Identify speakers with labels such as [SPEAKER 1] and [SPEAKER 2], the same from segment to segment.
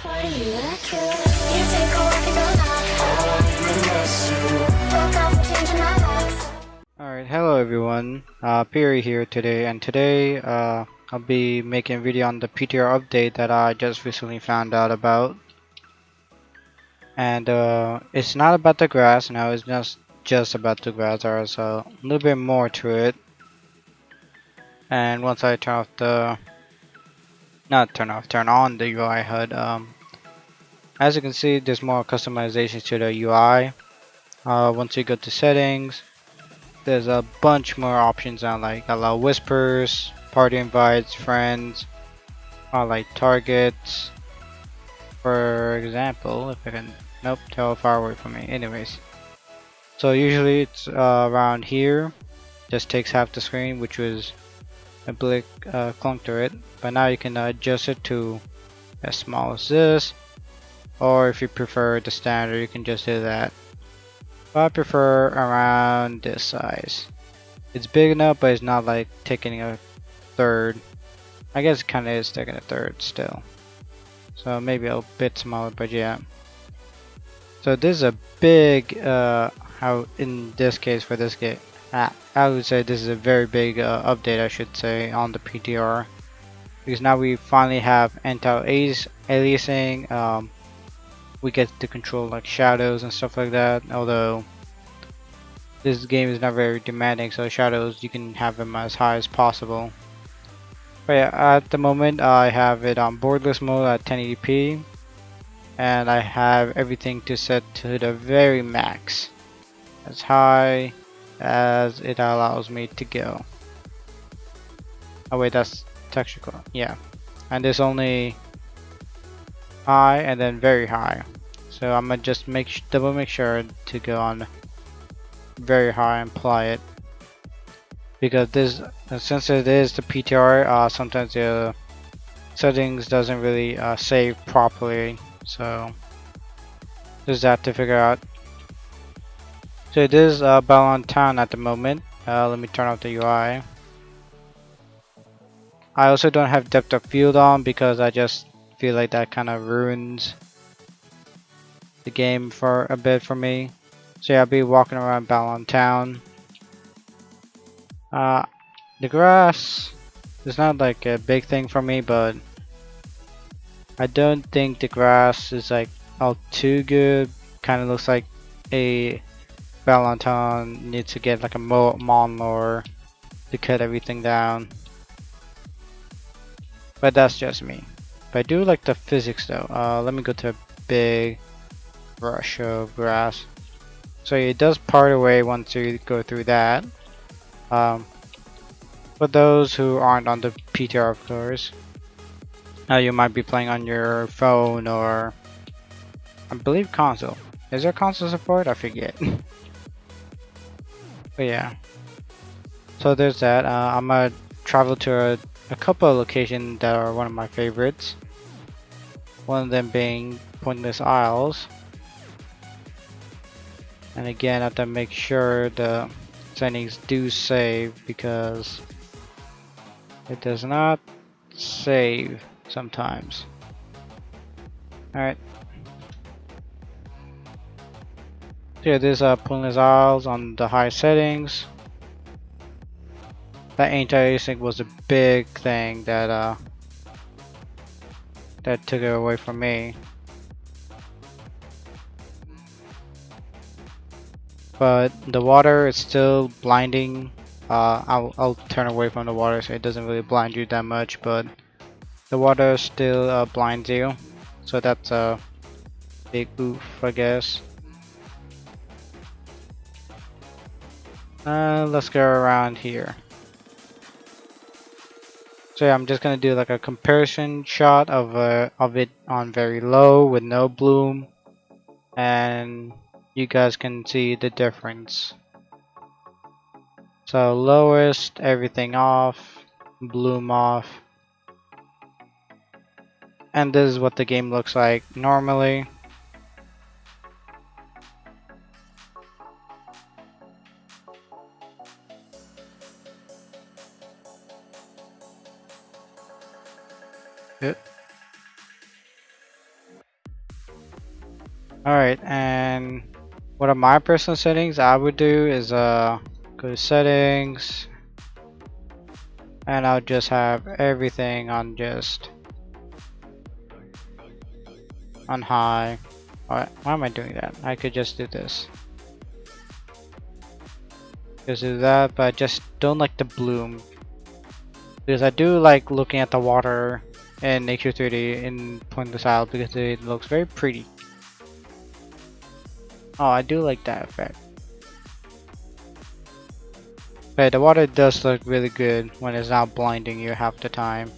[SPEAKER 1] Alright, hello everyone, Perry here today, and today I'll be making a video on the PTR update that I just recently found out about. And it's not about the grass, no, it's just about the grass. There's a little bit more to it. And once I turn off the, turn on the UI HUD, as you can see, there's more customization to the UI. Once you go to settings, there's a bunch more options on, like allow whispers, party invites, friends, like targets. For example, if I can, nope, tell far away from me. Anyways, so usually it's around here. Just takes half the screen, which was a bit clunk to it. But now you can adjust it to as small as this, or if you prefer the standard, you can just do that. But I prefer around this size. It's big enough, but it's not like taking a third. I guess it kind of is taking a third still. So maybe a bit smaller, but yeah. So this is a big, how in this case for this game, I would say this is a very big update, I should say, on the PTR. Because now we finally have anti-aliasing. We get to control like shadows and stuff like that, although this game is not very demanding, so shadows you can have them as high as possible. But yeah, at the moment I have it on borderless mode at 1080p, and I have everything to set to the very max, as high as it allows me to go. Oh wait, that's texture color, yeah. And there's only high and then very high, so I'm gonna just double make sure to go on very high and apply it, because this, since it is the PTR, sometimes the settings doesn't really save properly, so there's that to figure out. So it is Ballon Town at the moment. Let me turn off the UI. I also don't have depth of field on because I just feel like that kind of ruins the game for a bit for me. So yeah, I'll be walking around Ballon Town. The grass is not like a big thing for me, but I don't think the grass is like all too good. Kind of looks like a Ballon Town needs to get like a lawnmower to cut everything down. But that's just me. But I do like the physics though. Let me go to a big brush of grass. So it does part away once you go through that. For those who aren't on the PTR, of course, you might be playing on your phone or I believe console. Is there console support? I forget. But yeah. So there's that. I'm gonna travel to a couple of locations that are one of my favorites. One of them being Pointless Isles. And again, I have to make sure the settings do save, because it does not save sometimes. Alright. So yeah, this Pointless Isles on the high settings. That anti-aliasing was a big thing that that took it away from me. But the water is still blinding. I'll turn away from the water so it doesn't really blind you that much, but the water still blinds you. So that's a big oof, I guess. Let's go around here. So yeah, I'm just gonna do like a comparison shot of it on very low with no bloom, and you guys can see the difference. So lowest, everything off, bloom off, and this is what the game looks like normally. Alright, and one of my personal settings I would do is go to settings, and I'll just have everything on on high. Alright, why am I doing that? I could just do this. Just do that, but I just don't like the bloom. Because I do like looking at the water in AQ3D and point this out because it looks very pretty. Oh, I do like that effect. But the water does look really good when it's not blinding you half the time.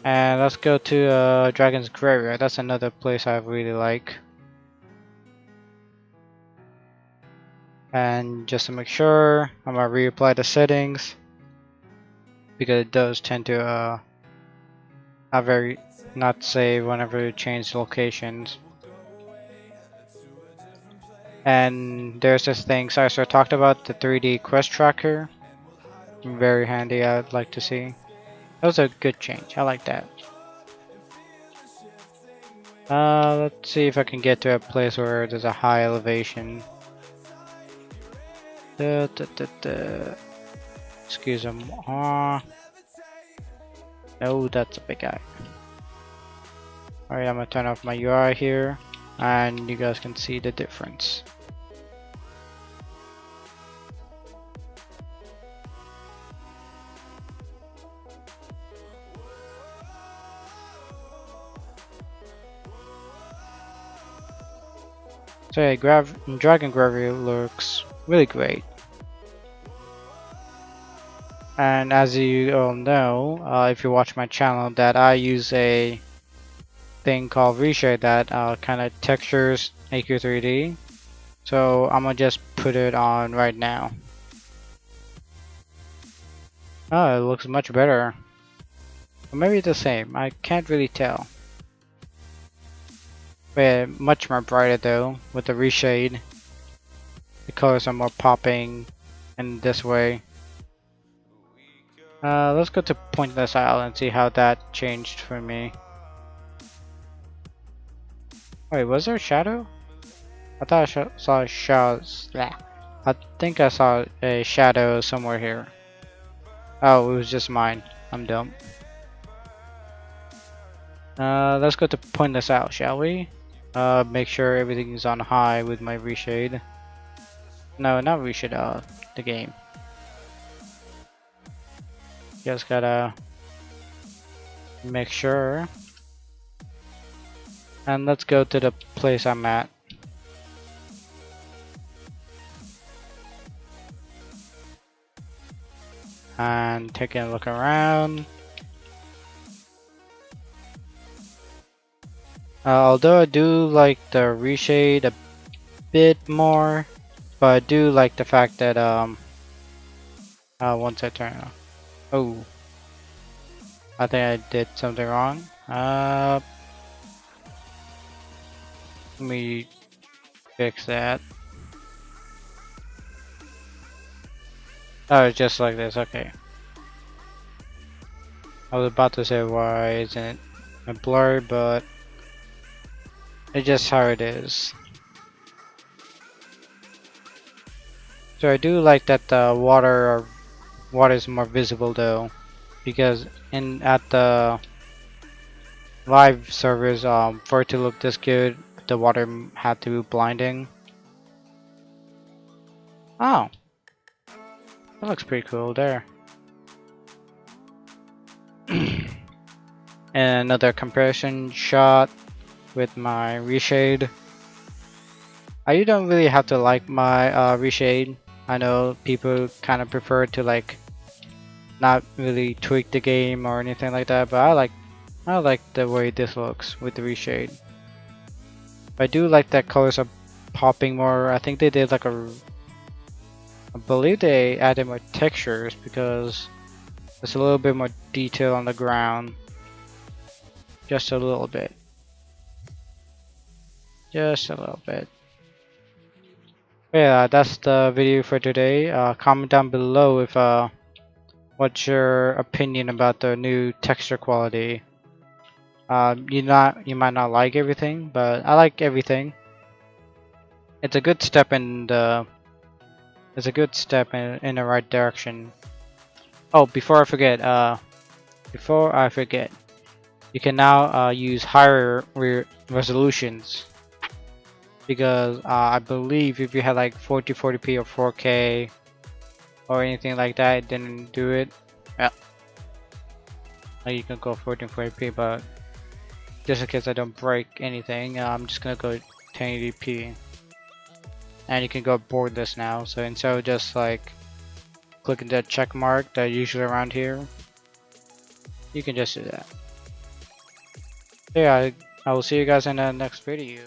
[SPEAKER 1] And let's go to Dragon's Graveyard. That's another place I really like. And just to make sure, I'm gonna reapply the settings because it does tend to not save whenever you change locations. And there's this thing Saister talked about, the 3D quest tracker. Very handy, I'd like to see. That was a good change, I like that. Let's see if I can get to a place where there's a high elevation. Excuse me. Oh, that's a big guy. Alright, I'm gonna turn off my UI here, and you guys can see the difference. So yeah, Dragon Gravity looks really great. And as you all know, if you watch my channel, that I use a thing called Reshade that kind of textures AQ3D. So I'm gonna just put it on right now. Oh, it looks much better. Or maybe the same, I can't really tell. But much more brighter though, with the reshade. The colors are more popping in this way. Let's go to Pointless Isle and see how that changed for me. Wait, was there a shadow? I thought I saw a shadow. I think I saw a shadow somewhere here. Oh, it was just mine. I'm dumb. Let's go to Pointless Isle, shall we? Make sure everything is on high with my reshade. No, not reshade, the game. Just gotta make sure. And let's go to the place I'm at. And taking a look around. Although I do like the reshade a bit more, but I do like the fact that once I turn it on. Oh, I think I did something wrong. Let me fix that. Oh, it's just like this. Okay. I was about to say why isn't it blurry, but it's just how it is. So I do like that the water is more visible though, because at the live servers, for it to look this good, the water had to be blinding. Oh, that looks pretty cool there. And another comparison shot with my reshade. I don't really have to like my reshade. I know people kind of prefer to like not really tweak the game or anything like that, but I like the way this looks with the reshade. I do like that colors are popping more. I think they did like I believe they added more textures because there's a little bit more detail on the ground. Just a little bit. Just a little bit. Yeah, that's the video for today. Comment down below if what's your opinion about the new texture quality. You might not like everything, but I like everything. It's a good step in the in the right direction. Oh, before I forget, you can now use higher resolutions because I believe if you had like 4040p or 4K or anything like that, it didn't do it. Yeah, you can go 1440p, but just in case I don't break anything, I'm just gonna go 1080p, and you can go borderless now. So instead of just like clicking that check mark that usually around here, you can just do that. So yeah, I will see you guys in the next video.